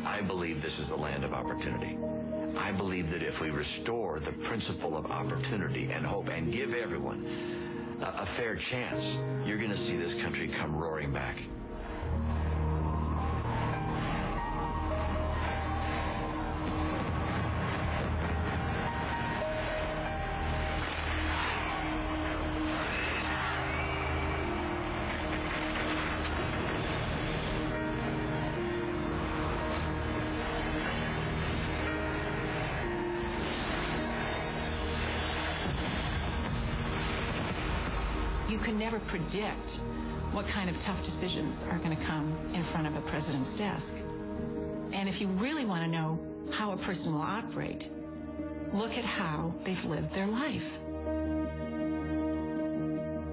I believe this is the land of opportunity. I believe that if we restore the principle of opportunity and hope and give everyone a fair chance, you're going to see this country come roaring back. You can never predict what kind of tough decisions are going to come in front of a president's desk. And if you really want to know how a person will operate, look at how they've lived their life.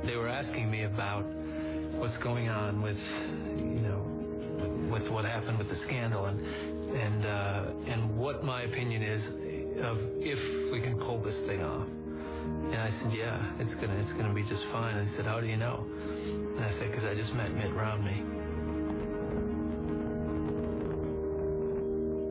They were asking me about what's going on with, with what happened with the scandal and what my opinion is of if we can pull this thing off. And I said, yeah, it's gonna be just fine. And he said, how do you know? And I said, because I just met Mitt Romney.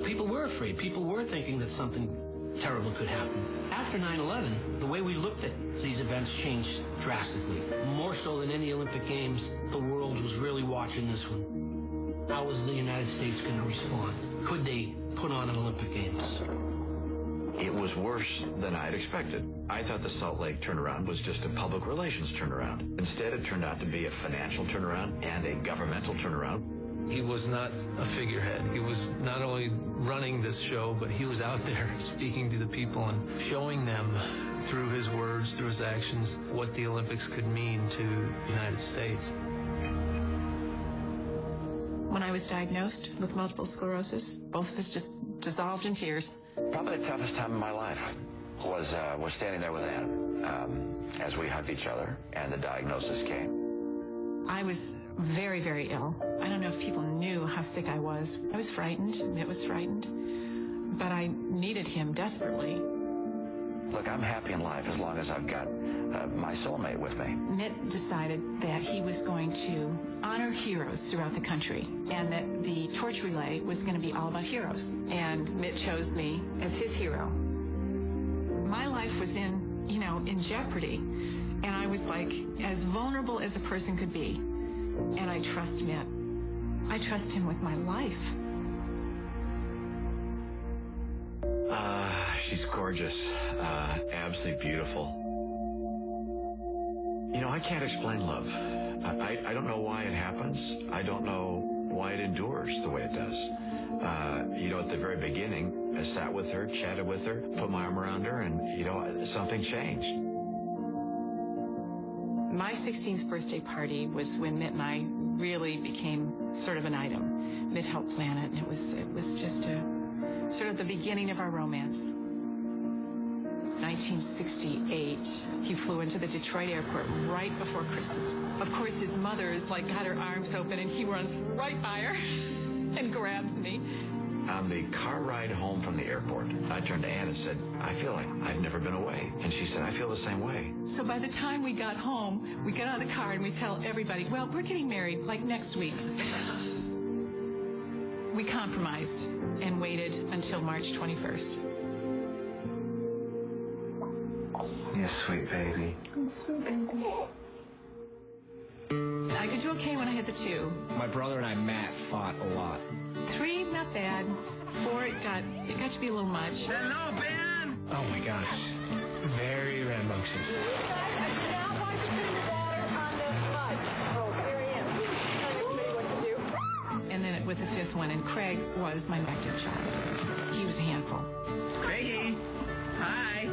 People were afraid. People were thinking that something terrible could happen. After 9/11, the way we looked at these events changed drastically. More so than any Olympic Games, the world was really watching this one. How was the United States going to respond? Could they put on an Olympic Games? It was worse than I'd expected. I thought the Salt Lake turnaround was just a public relations turnaround. Instead, it turned out to be a financial turnaround and a governmental turnaround. He was not a figurehead. He was not only running this show, but he was out there speaking to the people and showing them through his words, through his actions, what the Olympics could mean to the United States. When I was diagnosed with multiple sclerosis, both of us just dissolved in tears. Probably the toughest time of my life was standing there with Ann as we hugged each other and the diagnosis came. I was very, very ill. I don't know if people knew how sick I was. I was frightened. Mitt was frightened. But I needed him desperately. Look, I'm happy in life as long as I've got my soulmate with me. Mitt decided that he was going to honor heroes throughout the country and that the torch relay was going to be all about heroes. And Mitt chose me as his hero. My life was in jeopardy. And I was like as vulnerable as a person could be. And I trust Mitt. I trust him with my life. She's gorgeous. Absolutely beautiful. I can't explain love. I don't know why it happens. I don't know why it endures the way it does. At the very beginning, I sat with her, chatted with her, put my arm around her, and, something changed. My 16th birthday party was when Mitt and I really became sort of an item. Mitt helped plan it, and it was just sort of the beginning of our romance. 1968, he flew into the Detroit airport right before Christmas. Of course, his mother's got her arms open, and he runs right by her and grabs me. On the car ride home from the airport, I turned to Ann and said, I feel like I've never been away. And she said, I feel the same way. So by the time we got home, we get out of the car and we tell everybody, well, we're getting married next week. We compromised and waited until March 21st. You sweet baby. Sweet baby. I could do okay when I hit the 2. My brother and I, Matt, fought a lot. 3, not bad. 4, it got to be a little much. Hello, Ben! Oh my gosh. Very rambunctious. You guys are now going to put your daughter on this mud. Oh, here I am. Telling everybody what to do. And then with the 5th one, and Craig was my active child. He was a handful. Craigie! Hi!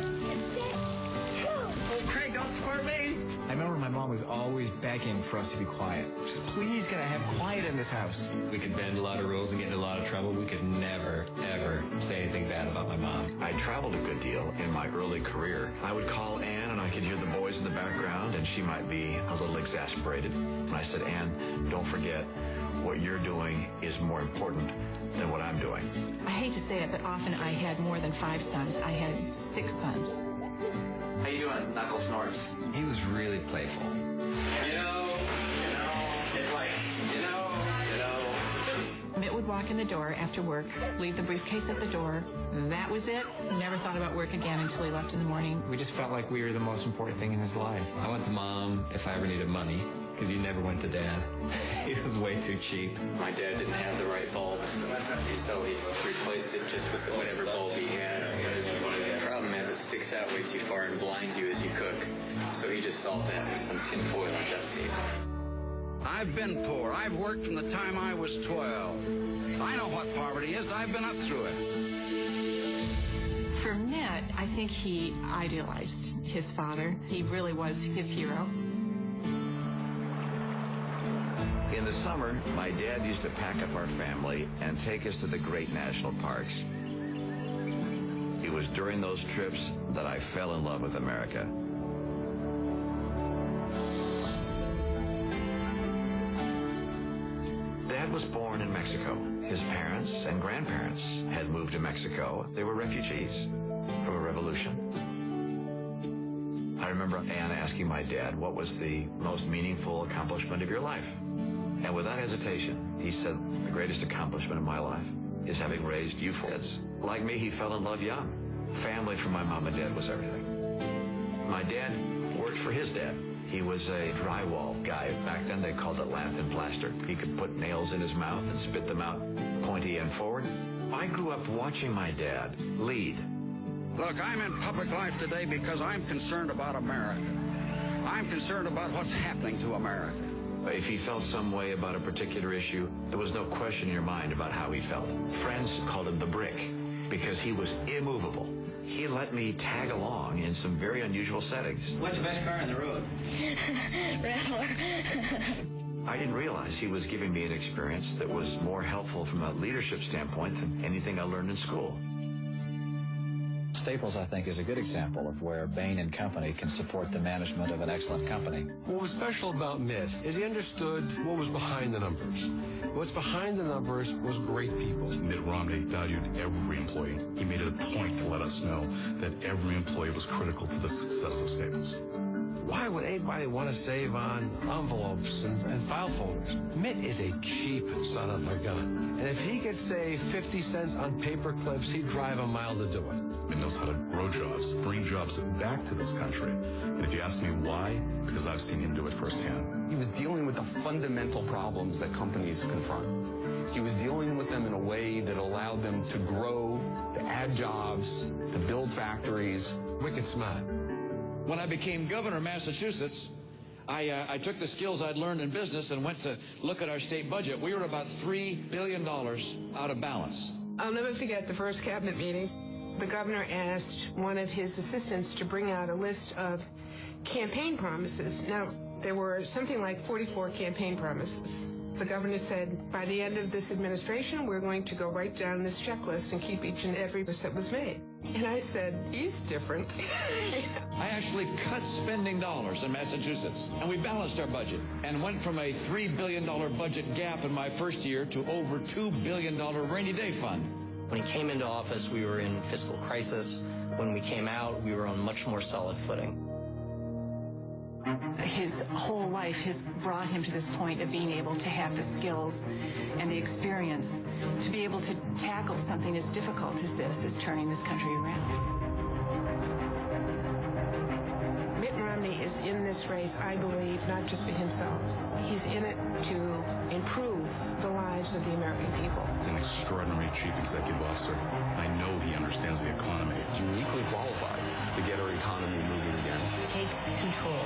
Oh, Craig, don't squirt me! I remember my mom was always begging for us to be quiet. Just please, can I have quiet in this house? We could bend a lot of rules and get in a lot of trouble. We could never, ever say anything bad about my mom. I traveled a good deal in my early career. I would call Ann, and I could hear the boys in the background, and she might be a little exasperated. And I said, Ann, don't forget, what you're doing is more important than what I'm doing. I hate to say it, but often I had more than 5 sons. I had 6 sons. How you doing, Knuckle Snorts? He was really playful. It's like, Mitt would would walk in the door after work, leave the briefcase at the door. That was it. Never thought about work again until he left in the morning. We just felt like we were the most important thing in his life. I went to Mom if I ever needed money, because you never went to Dad. He was way too cheap. My dad didn't have the right bulb, so he replaced it just with whatever bulb he had. The problem is it sticks out way too far and blinds you as you cook. So he just solved that with some tin foil and duct tape. I've been poor. I've worked from the time I was 12. I know what poverty is. I've been up through it. For Mitt, I think he idealized his father. He really was his hero. In the summer, my dad used to pack up our family and take us to the great national parks. It was during those trips that I fell in love with America. Dad was born in Mexico. His parents and grandparents had moved to Mexico. They were refugees from a revolution. I remember Anne asking my dad, what was the most meaningful accomplishment of your life? And without hesitation, he said, the greatest accomplishment of my life is having raised you four kids. Like me, he fell in love young. Family for my mom and dad was everything. My dad worked for his dad. He was a drywall guy. Back then, they called it lath and plaster. He could put nails in his mouth and spit them out pointy and forward. I grew up watching my dad lead. Look, I'm in public life today because I'm concerned about America. I'm concerned about what's happening to America. If he felt some way about a particular issue, there was no question in your mind about how he felt. Friends called him the brick because he was immovable. He let me tag along in some very unusual settings. What's the best car on the road? Rattler. I didn't realize he was giving me an experience that was more helpful from a leadership standpoint than anything I learned in school. Staples, I think, is a good example of where Bain & Company can support the management of an excellent company. What was special about Mitt is he understood what was behind the numbers. What's behind the numbers was great people. Mitt Romney valued every employee. He made it a point to let us know that every employee was critical to the success of Staples. Why would anybody want to save on envelopes and file folders? Mitt is a cheap son of a gun. And if he could save 50 cents on paper clips, he'd drive a mile to do it. Mitt knows how to grow jobs, bring jobs back to this country. And if you ask me why, because I've seen him do it firsthand. He was dealing with the fundamental problems that companies confront. He was dealing with them in a way that allowed them to grow, to add jobs, to build factories. Wicked smart. When I became governor of Massachusetts, I took the skills I'd learned in business and went to look at our state budget. We were about $3 billion out of balance. I'll never forget the first cabinet meeting. The governor asked one of his assistants to bring out a list of campaign promises. Now, there were something like 44 campaign promises. The governor said, by the end of this administration, we're going to go right down this checklist and keep each and every promise that was made. And I said, he's different. I actually cut spending dollars in Massachusetts, and we balanced our budget and went from a $3 billion budget gap in my first year to over $2 billion rainy day fund. When he came into office, we were in fiscal crisis. When we came out, we were on much more solid footing. His whole life has brought him to this point of being able to have the skills and the experience to be able to tackle something as difficult as this, as turning this country around. Mitt Romney is in this race, I believe, not just for himself. He's in it to improve the lives of the American people. He's an extraordinary chief executive officer. I know he understands the economy. He's uniquely qualified to get our economy moving again. Takes control.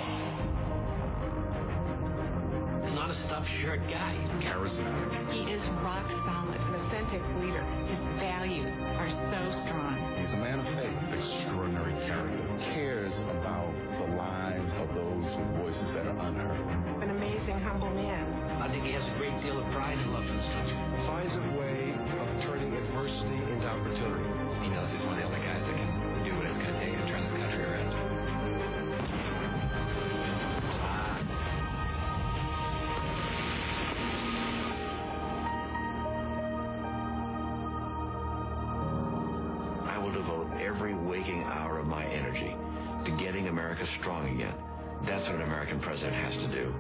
He's not a stuffed shirt guy. Charismatic. He is rock solid. An authentic leader. His values are so strong. He's a man of faith. Extraordinary character. Cares about the lives of those with voices that are unheard. An amazing, humble man. I think he has a great deal of pride and love for this country. Finds a way of turning adversity into opportunity. He knows he's one of the only guys that can do what it's going to take to turn this country around. I will devote every waking hour of my energy to getting America strong again. That's what an American president has to do.